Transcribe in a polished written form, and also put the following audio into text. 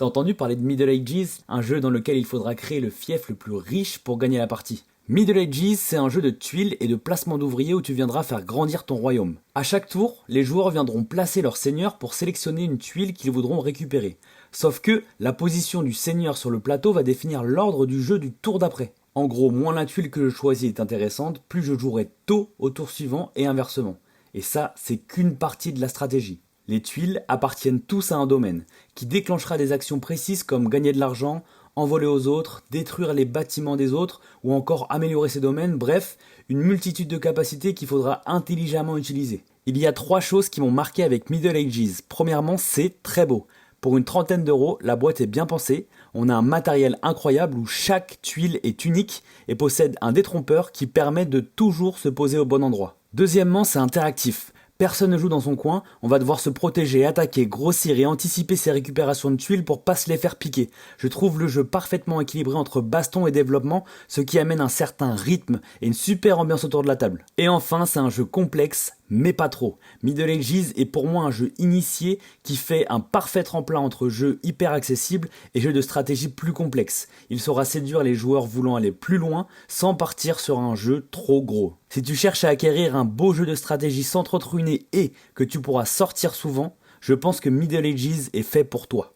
T'as entendu parler de Middle Ages, un jeu dans lequel il faudra créer le fief le plus riche pour gagner la partie. Middle Ages, c'est un jeu de tuiles et de placement d'ouvriers où tu viendras faire grandir ton royaume. À chaque tour, les joueurs viendront placer leur seigneur pour sélectionner une tuile qu'ils voudront récupérer. Sauf que la position du seigneur sur le plateau va définir l'ordre du jeu du tour d'après. En gros, moins la tuile que je choisis est intéressante, plus je jouerai tôt au tour suivant et inversement. Et ça, c'est qu'une partie de la stratégie. Les tuiles appartiennent tous à un domaine, qui déclenchera des actions précises comme gagner de l'argent, envoler aux autres, détruire les bâtiments des autres, ou encore améliorer ces domaines, bref, une multitude de capacités qu'il faudra intelligemment utiliser. Il y a 3 choses qui m'ont marqué avec Middle Ages. Premièrement, c'est très beau. Pour une trentaine d'euros, la boîte est bien pensée, on a un matériel incroyable où chaque tuile est unique et possède un détrompeur qui permet de toujours se poser au bon endroit. Deuxièmement, c'est interactif. Personne ne joue dans son coin, on va devoir se protéger, attaquer, grossir et anticiper ses récupérations de tuiles pour pas se les faire piquer. Je trouve le jeu parfaitement équilibré entre baston et développement, ce qui amène un certain rythme et une super ambiance autour de la table. Et enfin, c'est un jeu complexe, mais pas trop. Middle Ages est pour moi un jeu initié qui fait un parfait tremplin entre jeu hyper accessible et jeu de stratégie plus complexe. Il saura séduire les joueurs voulant aller plus loin sans partir sur un jeu trop gros. Si tu cherches à acquérir un beau jeu de stratégie sans trop te ruiner et que tu pourras sortir souvent, je pense que Middle Ages est fait pour toi.